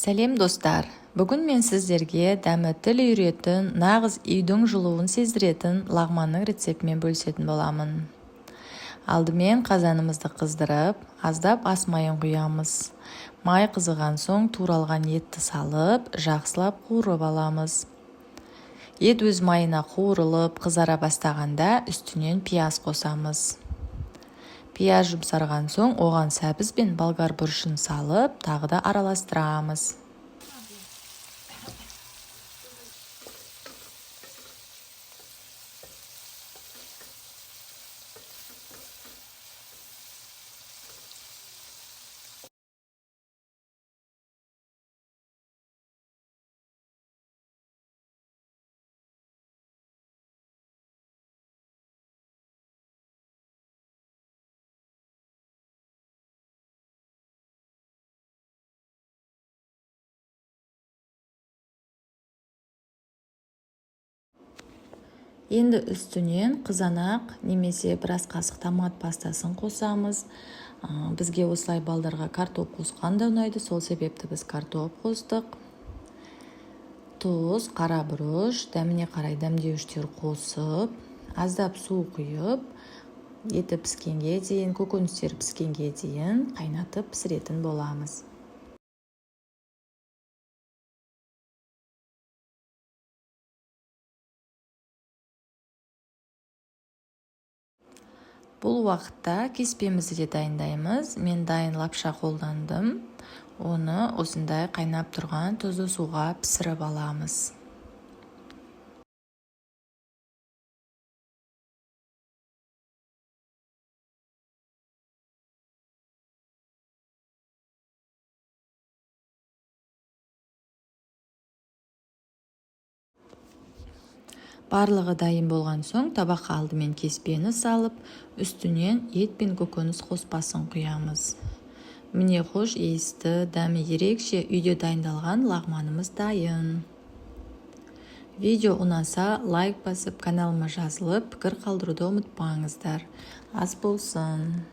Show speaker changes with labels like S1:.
S1: Сәлем достар! Бүгін мен сіздерге дәмі тіл үйретін, нағыз үйдің жылуын сездіретін лағманның рецептімен бөлісетін боламын. Алдымен қазанымызды қыздырып, аздап ас майын құямыз. Май қызыған соң туралған етті салып, жақсылап қуырып аламыз. Ет өз майына қуырылып, қызара бастағанда үстінен пияз қосамыз. Пияз жұмсарған соң оған сәбіз бен болгар бұрышын салып, тағы да араластырамыз. Енді үстінен қызанақ немесе біраз қасық томат пастасын қосамыз. Бізге осылай балдарға картоп қосқан да ұнайды, сол себепті біз картоп қостық. Тұз, қара бұрыш, дәміне қарай дәмдеуіштер қосып, аздап су құйып, еті піскенге дейін, көкөністер піскенге дейін қайнатып пісіретін боламыз. Бұл уақытта кеспемізді де дайындаймыз. Мен дайын лапша қолдандым. Оны осындай қайнап тұрған тұзды суға пісіріп аламыз. Барлығы дайын болған соң табаққа алдымен кеспені салып, үстінен ет пен көкөніс қоспасын құямыз. Міне хош иісті, дәмі ерекше үйде дайындалған лағманымыз дайын. Видео ұнаса лайк басып, каналыма жазылып, пікір қалдыруды ұмытпаңыздар. Ас болсын!